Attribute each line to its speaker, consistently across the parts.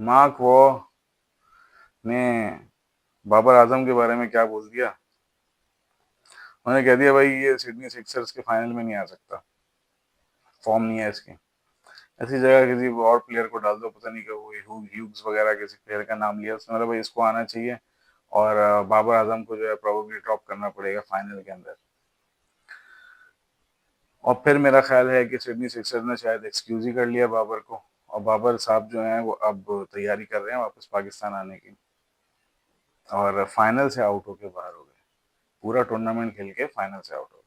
Speaker 1: Mark Waugh ने बाबर आजम के बारे में क्या बोल दिया। उन्होंने कह दिया भाई ये सिडनी सिक्सर्स के फाइनल में नहीं आ सकता, फॉर्म नहीं है इसकी। ऐसी जगह किसी और प्लेयर को डाल दो, पता नहीं क्या वो ह्यूग्स वगैरह किसी प्लेयर का नाम लिया उसने, मतलब भाई इसको आना चाहिए। और बाबर आजम को जो है प्रोबेबली ड्रॉप करना पड़ेगा फाइनल के अंदर। और फिर मेरा ख्याल है कि सिडनी सिक्सर्स ने शायद एक्सक्यूज ही कर लिया बाबर को, और बाबर साहब जो हैं वो अब तैयारी कर रहे हैं वापस पाकिस्तान आने की, और फाइनल से आउट होके बाहर हो गए। पूरा टूर्नामेंट खेल के फाइनल से आउट हो गए।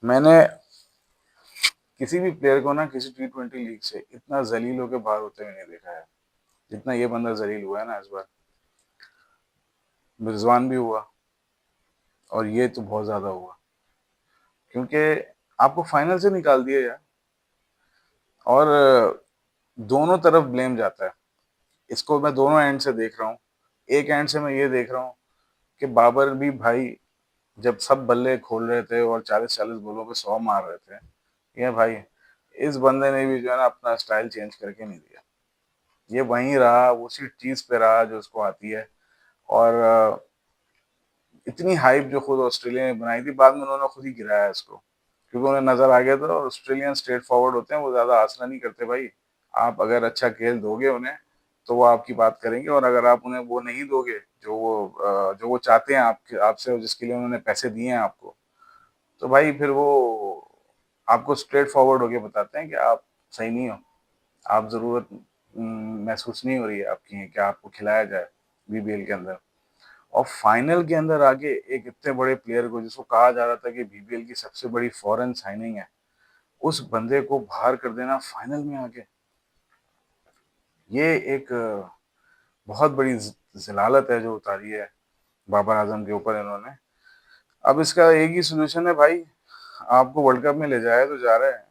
Speaker 1: मैंने किसी भी प्लेयर को ना किसी T20 लीग से इतना जलील होकर बाहर होते हुए नहीं देखा है जितना ये बंदा जलील हुआ है ना इस बार। रिजवान भी हुआ, और ये तो बहुत ज्यादा हुआ, क्योंकि आपको फाइनल से निकाल दिया यार। और दोनों तरफ ब्लेम जाता है। इसको मैं दोनों एंड से देख रहा हूँ। एक एंड से मैं ये देख रहा हूँ कि बाबर भी भाई जब सब बल्ले खोल रहे थे और 40-40 बॉलों पे 100 मार रहे थे, ये भाई इस बंदे ने भी जो है ना अपना स्टाइल चेंज करके नहीं दिया। ये वहीं रहा, उसी चीज पे रहा जो उसको आती है। और इतनी हाइप जो खुद ऑस्ट्रेलिया ने बनाई थी, बाद में उन्होंने खुद ही गिराया इसको, क्योंकि उन्हें नजर आ गया था ऑस्ट्रेलियन स्ट्रेट फॉरवर्ड होते हैं, वो ज्यादा आसरा नहीं करते भाई। आप अगर अच्छा खेल दोगे उन्हें तो वो आपकी बात करेंगे, और अगर आप उन्हें वो नहीं दोगे जो वो चाहते हैं आपके आपसे, जिसके लिए उन्होंने पैसे दिए हैं आपको, तो भाई फिर वो आपको स्ट्रेट फॉरवर्ड होके बताते हैं कि आप सही नहीं हो, आप जरूरत महसूस नहीं हो रही है आपकी कि आपको खिलाया जाए बीबीएल के अंदर। और फाइनल के अंदर आगे एक इतने बड़े प्लेयर को, जिसको कहा जा रहा था कि बीबीएल की सबसे बड़ी फॉरेन साइनिंग है, उस बंदे को बाहर कर देना फाइनल में आके, ये एक बहुत बड़ी जलालत है जो उतारी है बाबर आजम के ऊपर इन्होंने। अब इसका एक ही सोल्यूशन है भाई, आपको वर्ल्ड कप में ले जाए तो जा रहे हैं,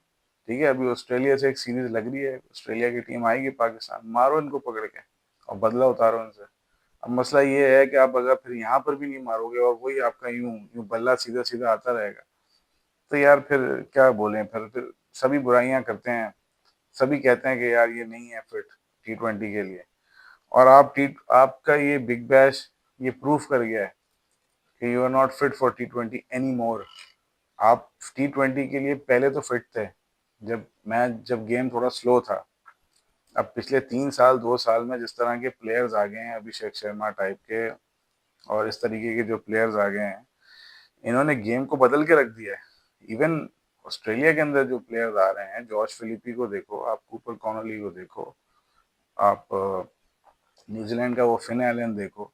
Speaker 1: ठीक है। अभी ऑस्ट्रेलिया से एक सीरीज लग रही है, ऑस्ट्रेलिया की टीम आएगी पाकिस्तान, मारो इनको पकड़ के और बदला उतारो इनसे। अब मसला ये है कि आप अगर फिर यहाँ पर भी नहीं मारोगे और वही आपका यूं यूं बल्ला सीधा सीधा आता रहेगा, तो यार फिर क्या बोलें, फिर सभी बुराइयां करते हैं, सभी कहते हैं कि यार ये नहीं है फिट T20 के लिए। और आपका ये बिग बैश ये प्रूफ कर गया है कि you are not fit for T20 any more. आप T20 के लिए पहले तो फिट थे, जब गेम थोड़ा स्लो था। अब पिछले 3 साल 2 साल में जिस तरह के प्लेयर्स आ गए हैं, अभिषेक शर्मा टाइप के और इस तरीके के जो प्लेयर्स आ गए हैं, इन्होंने गेम को बदल के रख दिया है। इवन ऑस्ट्रेलिया के अंदर जो प्लेयर्स आ रहे हैं, जॉश फिलिपी को देखो आप, कूपर कॉनली को देखो आप, न्यूजीलैंड का वो फिन एलन देखो,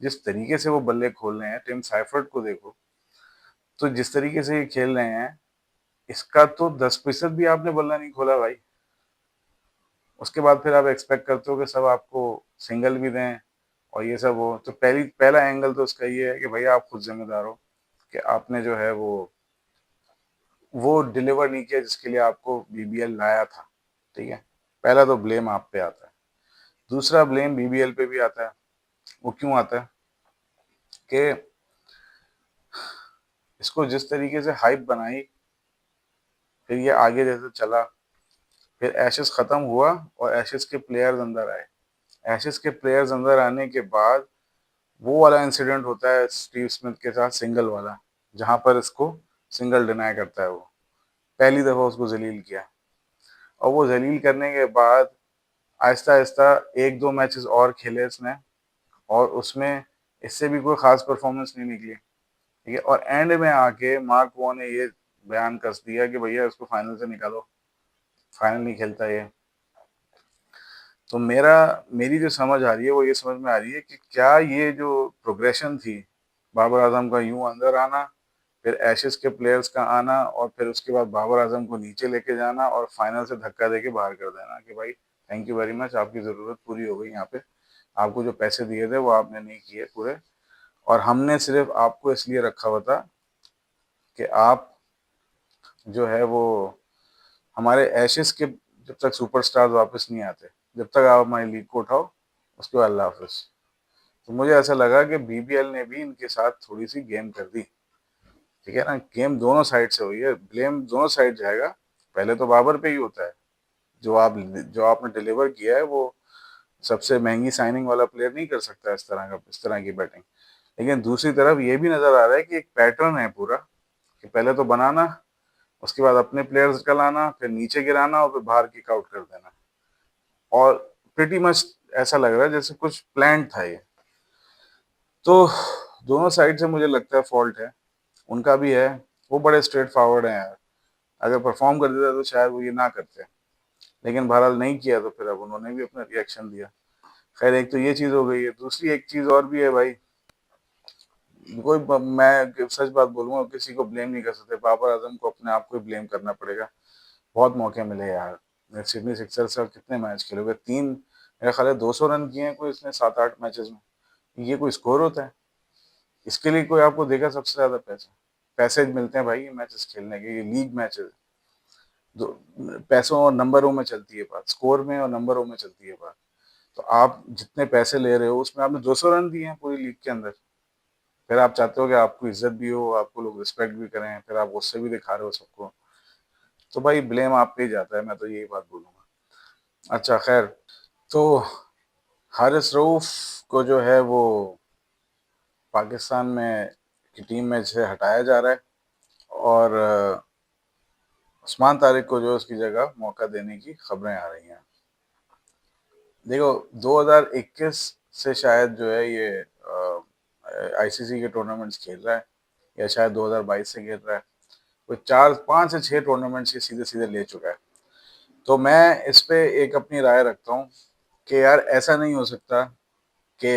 Speaker 1: जिस तरीके से वो बल्ले खोल रहे हैं, टिम साइफर्ट को देखो, तो जिस तरीके से ये खेल रहे हैं, इसका तो 10% भी आपने बल्ला नहीं खोला भाई। उसके बाद फिर आप एक्सपेक्ट करते हो कि सब आपको सिंगल भी दें और ये सब हो, तो पहला एंगल तो उसका ये है कि भैया आप खुद जिम्मेदार हो कि आपने जो है वो डिलीवर नहीं किया जिसके लिए आपको बीबीएल लाया था, ठीक है। पहला तो ब्लेम आप पे आता है। दूसरा ब्लेम बीबीएल पे भी आता है। वो क्यों आता है कि इसको जिस तरीके से हाइप बनाई, फिर ये आगे जैसे चला, फिर एशेस खत्म हुआ और एशेस के प्लेयर्स अंदर आए। एशेस के प्लेयर्स अंदर आने के बाद वो वाला इंसिडेंट होता है स्टीव स्मिथ के साथ, सिंगल वाला, जहां पर इसको सिंगल डिनाई करता है। वो पहली दफा उसको जलील किया, और वो जलील करने के बाद आहिस्ता आहिस्ता 1-2 मैचेस और खेले इसने, और उसमें इससे भी कोई खास परफॉर्मेंस नहीं निकली, ठीक है। और एंड में आके मार्क वॉ ने ये बयान कस दिया कि भैया इसको फाइनल से निकालो, फाइनल नहीं खेलता ये। तो मेरी जो समझ आ रही है वो ये समझ में आ रही है कि क्या ये जो प्रोग्रेशन थी, बाबर आजम का यूं अंदर आना, फिर एशेस के प्लेयर्स का आना, और फिर उसके बाद बाबर आजम को नीचे लेके जाना और फाइनल से धक्का देके बाहर कर देना कि भाई थैंक यू वेरी मच, आपकी ज़रूरत पूरी हो गई यहाँ पे, आपको जो पैसे दिए थे वो आपने नहीं किए पूरे, और हमने सिर्फ आपको इसलिए रखा हुआ था कि आप जो है वो हमारे एशेस के जब तक सुपरस्टार्स वापस नहीं आते, जब तक आप हमारी लीग को उठाओ, उसके बाद अल्लाह हाफिज। तो मुझे ऐसा लगा कि बीबीएल ने भी इनके साथ थोड़ी सी गेम कर दी, ठीक है ना। गेम दोनों साइड से हुई है, ब्लेम दोनों साइड जाएगा। पहले तो बाबर पे ही होता है, जो आपने डिलीवर किया है वो सबसे महंगी साइनिंग वाला प्लेयर नहीं कर सकता इस तरह की बैटिंग। लेकिन दूसरी तरफ ये भी नजर आ रहा है कि एक पैटर्न है पूरा, कि पहले तो बनाना, उसके बाद अपने प्लेयर्स का लाना, फिर नीचे गिराना और फिर बाहर किक आउट कर देना। और प्रिटी मच ऐसा लग रहा है जैसे कुछ प्लान था ये। तो दोनों साइड से मुझे लगता है फॉल्ट है, उनका भी है। वो बड़े स्ट्रेट फॉरवर्ड हैं यार, अगर परफॉर्म कर देता तो शायद वो ये ना करते, लेकिन बहरहाल नहीं किया तो फिर अब उन्होंने भी अपना रिएक्शन दिया। खैर, एक तो ये चीज हो गई है, दूसरी एक चीज और भी है भाई। मैं सच बात बोलूंगा, किसी को ब्लेम नहीं कर सकते, बाबर आजम को अपने आप को ही ब्लेम करना पड़ेगा। बहुत मौके मिले यार, सिडनी सिक्सर्स से कितने मैच खेले हुए, तीन मेरा ख्याल है 200 रन किए हैं कोई इसने 7-8 मैचेस में। ये कोई स्कोर होता है? इसके लिए कोई आपको देगा सबसे ज्यादा पैसे? पैसे मिलते हैं भाई ये मैचेस खेलने के, ये लीग मैचेस। दो पैसों और नंबरों में चलती है बात, स्कोर में और नंबरों में चलती है बात। तो आप जितने पैसे ले रहे हो उसमें आपने 200 रन दिए हैं पूरी लीग के अंदर, फिर आप चाहते हो कि आपको इज्जत भी हो, आपको लोग रिस्पेक्ट भी करें, फिर आप उससे भी दिखा रहे हो सबको। तो भाई ब्लेम आप पे ही जाता है, मैं तो यही बात बोलूंगा। अच्छा खैर, तो हारिस रऊफ को जो है वो पाकिस्तान में की टीम में से हटाया जा रहा है, और उस्मान तारिक को जो उसकी जगह मौका देने की खबरें आ रही हैं। देखो, 2021 से शायद जो है ये आईसीसी के टूर्नामेंट्स खेल रहा है, या शायद 2022 से खेल रहा है। कोई 4 5 से 6 टूर्नामेंट्स ये सीधे सीधे ले चुका है। तो मैं इस पे एक अपनी राय रखता हूँ कि यार ऐसा नहीं हो सकता कि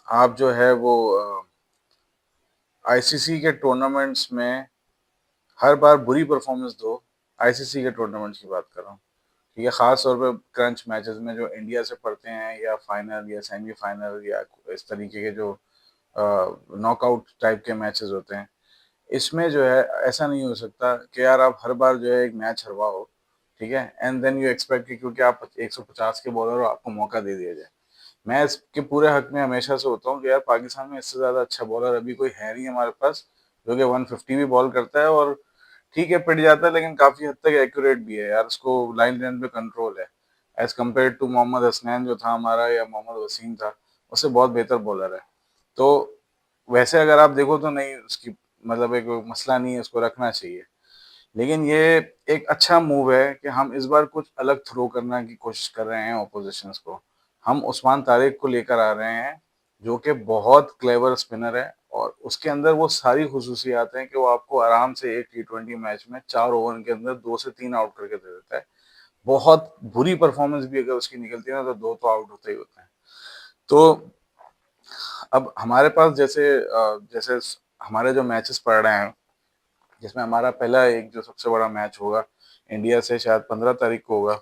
Speaker 1: आप जो है वो आईसीसी के टूर्नामेंट्स में हर बार बुरी परफॉर्मेंस दो। आईसीसी के टूर्नामेंट्स की बात कर रहा हूँ, ठीक है, खास तौर पे क्रंच मैचेस में जो इंडिया से पड़ते हैं, या फाइनल या सेमीफाइनल, या इस तरीके के जो नॉकआउट टाइप के मैचेस होते हैं। इसमें जो है ऐसा नहीं हो सकता कि यार आप हर बार जो है एक मैच हरवाओ, ठीक है, एंड देन यू एक्सपेक्ट कि क्योंकि आप 150 के बॉलर हो आपको मौका दे दिया जाए। मैं इसके पूरे हक में हमेशा से होता हूँ कि यार पाकिस्तान में इससे ज्यादा अच्छा बॉलर अभी कोई है नहीं हमारे पास, जो कि 150 भी बॉल करता है, और ठीक है पिट जाता है लेकिन काफी हद तक एक्यूरेट भी है यार, उसको लाइन लेन पे कंट्रोल है, as compared to Mohammad Hasnain जो था हमारा, या मोहम्मद वसीम था, उससे बहुत बेहतर बॉलर है। तो वैसे अगर आप देखो तो नहीं उसकी, मतलब एक मसला नहीं है, उसको रखना चाहिए। लेकिन ये एक अच्छा मूव है कि हम इस बार कुछ अलग थ्रो करने की कोशिश कर रहे हैं ऑपोजिशंस को। हम उस्मान तारिक को लेकर आ रहे हैं, जो कि बहुत क्लेवर स्पिनर है, और उसके अंदर वो सारी खुसूसियात हैं कि वो आपको आराम से एक T20 मैच में 4 ओवर के अंदर 2 से 3 आउट करके दे देता है। बहुत बुरी परफॉर्मेंस भी अगर उसकी निकलती है ना, तो दो तो आउट होते ही होते हैं। तो अब हमारे पास जैसे हमारे जो मैचेस पड़ रहे हैं, जिसमें हमारा पहला एक जो सबसे बड़ा मैच होगा इंडिया से, शायद 15 तारीख को होगा,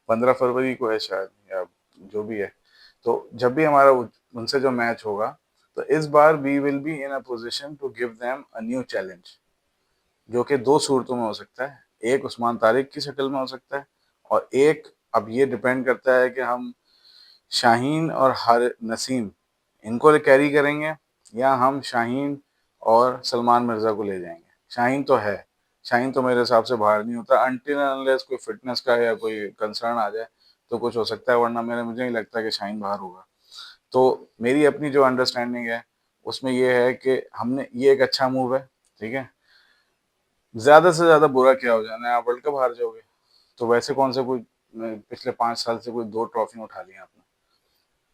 Speaker 1: 15 फरवरी को है शायद, या जो भी है। तो जब भी हमारा उनसे जो मैच होगा, तो इस बार we will be in a position to give them a new challenge, जो कि दो सूरतों में हो सकता है। एक उस्मान तारिक की शक्ल में हो सकता है, और एक, अब ये डिपेंड करता है कि हम शाहीन और हर नसीम इनको कैरी करेंगे, या हम शाहीन और सलमान मिर्जा को ले जाएंगे। शाहीन तो है, शाहीन तो मेरे हिसाब से बाहर नहीं होता अनटिल अनलेस कोई फिटनेस का या कोई कंसर्न आ जाए, तो कुछ हो सकता है, वरना मुझे नहीं लगता कि शाहीन बाहर होगा। तो मेरी अपनी जो अंडरस्टैंडिंग है उसमें ये है कि हमने ये एक अच्छा मूव है, ठीक है। ज्यादा से ज्यादा बुरा क्या हो जाना है, आप वर्ल्ड कप हार जाओगे, तो वैसे कौन सा कोई पिछले 5 साल से कोई 2 ट्रॉफी उठा ली आपने,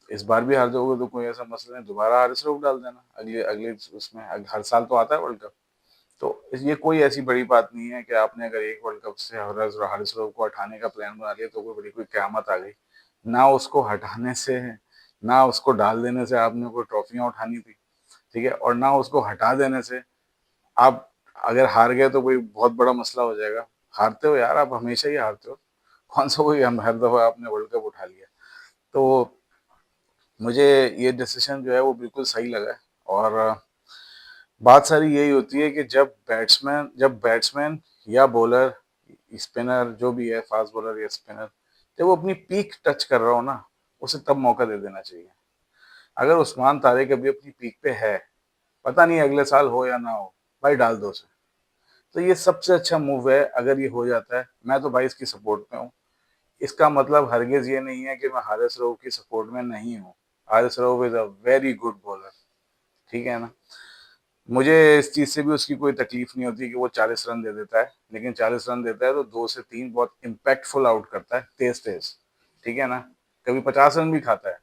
Speaker 1: इस बार भी हार जाओगे तो कोई ऐसा मसला नहीं, दोबारा हारिस रऊफ डाल देना अगले अगले उसमें, हर साल तो आता है वर्ल्ड कप। तो ये कोई ऐसी बड़ी बात नहीं है कि आपने अगर एक वर्ल्ड कप से हारिस रऊफ को हटाने का प्लान बना लिया तो कोई बड़ी कोई क्यामत आ गई। ना उसको हटाने से, ना उसको डाल देने से आपने कोई ट्रॉफियां उठानी थी, ठीक है, और ना उसको हटा देने से आप अगर हार गए तो कोई बहुत बड़ा मसला हो जाएगा। हारते हो यार, आप हमेशा ही हारते हो, कौन सा कोई हम हर दफा आपने वर्ल्ड कप उठा लिया। तो मुझे ये डिसीजन जो है वो बिल्कुल सही लगा है। और बात सारी यही होती है कि जब बैट्समैन या बॉलर, स्पिनर जो भी है, फास्ट बॉलर या स्पिनर, जब वो अपनी पीक टच कर रहा हो ना, उसे तब मौका दे देना चाहिए। अगर उस्मान तारिक अभी अपनी पीक पे है, पता नहीं अगले साल हो या ना हो, भाई डाल दो उसे। तो ये सबसे अच्छा मूव है अगर ये हो जाता है, मैं तो भाई इसकी सपोर्ट में हूँ। इसका मतलब हरगिज़ ये नहीं है कि मैं हारिस रऊफ़ की सपोर्ट में नहीं हूँ। Haris Rauf is a very good bowler, ठीक है ना? मुझे इस चीज़ से भी उसकी कोई तकलीफ़ नहीं होती कि वो 40 रन दे देता है, लेकिन 40 रन देता है तो 2 से 3 बहुत इम्पैक्टफुल आउट करता है, तेज़-तेज़, ठीक है ना? कभी 50 रन भी खाता है,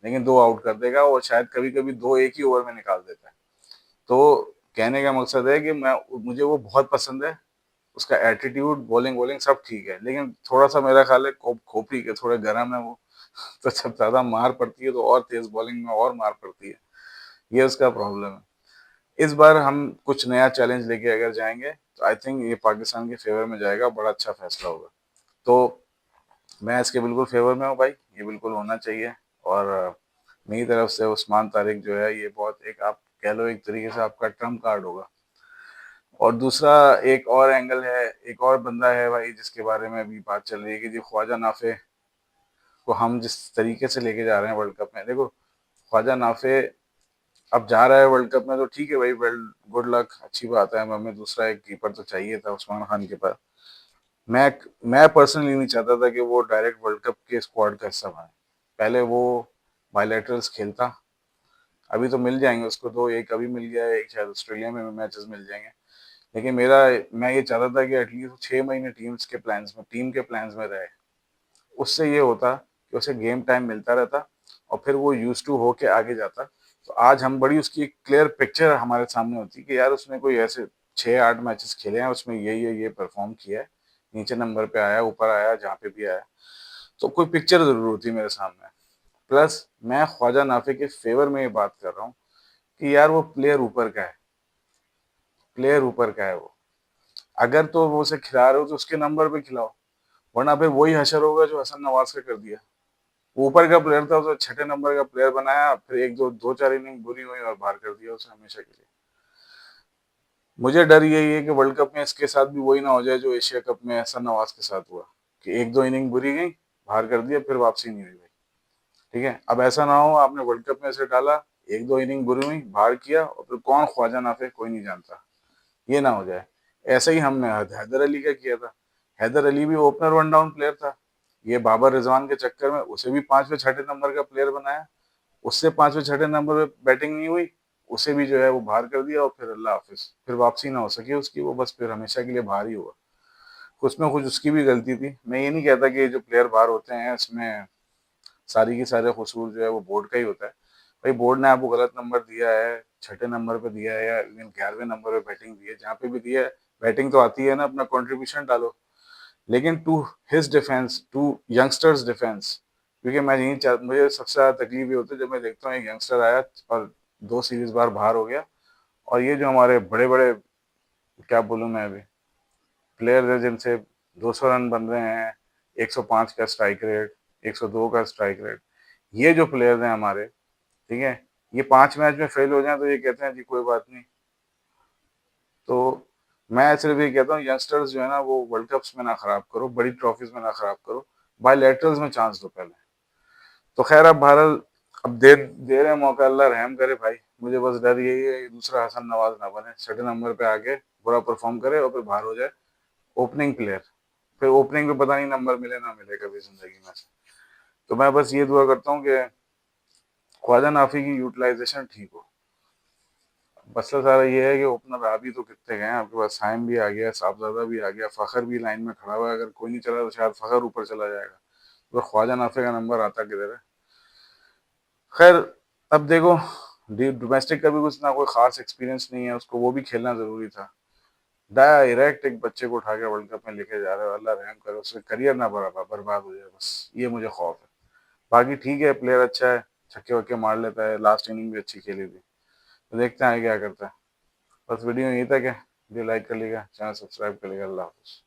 Speaker 1: लेकिन 2 आउट कर देगा और शायद कभी-कभी 2 एक ही ओवर में निकाल देता है। तो कहने का मकसद है कि मुझे वो बहुत पसंद है, उसका एटीट्यूड, बॉलिंग-वॉलिंग सब ठीक है, लेकिन थोड़ा-सा मेरा ख़्याल है खोपड़ी के थोड़े गरम है वो, तो जब ज़्यादा मार पड़ती है तो और तेज़ बॉलिंग में और मार पड़ती है, ये उसका प्रॉब्लम है। इस बार हम कुछ नया चैलेंज लेके अगर जाएँगे, तो आई थिंक ये पाकिस्तान के फ़ेवर में जाएगा, बड़ा अच्छा फ़ैसला होगा। तो मैं इसके बिल्कुल फ़ेवर में हूँ भाई, ये बिल्कुल होना चाहिए और मेरी तरफ से उस्मान तारिक जो है, ये बहुत एक आप कह लो एक तरीके से आपका ट्रम्प कार्ड होगा। और दूसरा एक और एंगल है, एक और बंदा है भाई जिसके बारे में अभी बात चल रही है कि जो ख्वाजा नाफे को हम जिस तरीके से लेके जा रहे हैं वर्ल्ड कप में, देखो ख्वाजा नाफे अब जा रहा है वर्ल्ड कप में तो ठीक है भाई, वेल गुड लक, अच्छी बात है, हमें दूसरा एक कीपर तो चाहिए था उस्मान खान के पास। मैं मैं पर्सनली नहीं चाहता था कि वो डायरेक्ट वर्ल्ड कप के स्क्वाड का हिस्सा बने, पहले वो बायलैटरल्स खेलता, अभी तो मिल जाएंगे उसको दो, एक अभी मिल गया है, एक शायद ऑस्ट्रेलिया में मैचेस मिल जाएंगे, लेकिन मैं ये चाहता था कि एटलीस्ट 6 महीने टीम के प्लान्स में रहे, उससे ये होता कि उसे गेम टाइम मिलता रहता और फिर वो यूज टू होके आगे जाता। तो आज हम बड़ी उसकी एक क्लियर पिक्चर हमारे सामने होती कि यार उसने कोई ऐसे 6-8 मैचेस खेले हैं, उसमें ये परफॉर्म किया है, नीचे नंबर पे आया, ऊपर आया, जहाँ पे भी आया, तो कोई पिक्चर जरूर होती मेरे सामने। प्लस मैं ख्वाजा नाफे के फेवर में ये बात कर रहा हूँ कि यार वो प्लेयर ऊपर का है, प्लेयर ऊपर का है वो, अगर तो वो उसे खिला रहे हो तो उसके नंबर पे खिलाओ, वरना फिर वही हशर होगा जो हसन नवाज का कर दिया। ऊपर का प्लेयर था, उसे छठे नंबर का प्लेयर बनाया, फिर एक दो चार इनिंग बुरी हुई और बाहर कर दिया उसे हमेशा के लिए। मुझे डर यही है कि वर्ल्ड कप में इसके साथ भी वही ना हो जाए जो एशिया कप में हसन नवाज के साथ हुआ, कि एक दो इनिंग बुरी गई, बाहर कर दिया, फिर वापसी नहीं हुई भाई। ठीक है, अब ऐसा ना हो आपने वर्ल्ड कप में इसे डाला, एक दो इनिंग बुरी हुई, बाहर किया और फिर कौन ख्वाजा नाफे कोई नहीं जानता, ये ना हो जाए। ऐसा ही हमने हैदर अली का किया था, हैदर अली भी ओपनर वन डाउन प्लेयर था, ये बाबर रिजवान के चक्कर में उसे भी पांचवें छठे नंबर का प्लेयर बनाया, उससे पांचवें छठे नंबर पे बैटिंग नहीं हुई, उसे भी जो है वो बाहर कर दिया और फिर अल्लाह हाफिज, फिर वापसी ना हो सकी उसकी, वो बस फिर हमेशा के लिए बाहर ही हुआ। कुछ में कुछ उसकी भी गलती थी, मैं ये नहीं कहता कि जो प्लेयर बाहर होते हैं इसमें सारी की सारे कसूर जो है वो बोर्ड का ही होता है। भाई बोर्ड ने आपको गलत नंबर दिया है, छठे नंबर पे दिया है या इवन 11वें नंबर पे बैटिंग दी है, जहाँ पे भी दिया है बैटिंग तो आती है ना, अपना कंट्रीब्यूशन डालो। लेकिन to his defence, to youngsters defence, क्योंकि मुझे सबसे ज़्यादा तकलीफ ये होती है जब मैं देखता हूँ एक यंगस्टर आया और 2 सीरीज बार बाहर हो गया, और ये जो हमारे बड़े बड़े, क्या बोलूँ मैं अभी, प्लेयर है जिनसे 200 रन बन रहे हैं, 105 का स्ट्राइक रेट, 102 का स्ट्राइक रेट, ये जो प्लेयर हैं हमारे, ठीक है, ये 5 मैच में फेल हो जाए तो ये कहते हैं जी कोई बात नहीं। तो मैं सिर्फ ये कहता हूँ यंगस्टर्स जो है ना वो वर्ल्ड कप्स में ना खराब करो, बड़ी ट्रॉफीज में ना खराब करो, बायलैटरल्स में चांस दो पहले। तो खैर अब बहरहाल, अब दे रहे हैं मौका, अल्लाह रहम करे भाई। मुझे बस डर यही है कि दूसरा हसन नवाज ना बने, छठे नंबर पे आके बुरा परफॉर्म करे और फिर बाहर हो जाए ओपनिंग प्लेयर, फिर ओपनिंग में पता नहीं नंबर मिले ना मिले कभी जिंदगी में से। तो मैं बस ये दुआ करता हूँ कि ख्वाजा नाफी की यूटिलाइजेशन ठीक हो। मसला सारा ये है कि ओपनर आ भी तो कितने गए हैं आपके पास, साइम भी आ गया, साहबजादा भी आ गया, फखर भी लाइन में खड़ा हुआ है, अगर कोई नहीं चला तो शायद फखर ऊपर चला जाएगा, तो ख्वाजा नाफे का नंबर आता किधर है। खैर, अब देखो, डोमेस्टिक का भी कुछ ना कोई खास एक्सपीरियंस नहीं है उसको, वो भी खेलना जरूरी था, डायरेक्ट एक बच्चे को उठा के वर्ल्ड कप में लेके जा रहे हो, अल्लाह रहम करे उसका करियर ना बर्बाद हो जाए, बस ये मुझे खौफ है। बाकी ठीक है, प्लेयर अच्छा है, छक्के वक्के मार लेता है, लास्ट इनिंग भी अच्छी खेली थी, तो देखते हैं आगे क्या करता है। बस वीडियो यहीं तक है, वीडियो लाइक कर लीजिएगा, चैनल सब्सक्राइब कर लीजिएगा, अल्लाह हाफिज़।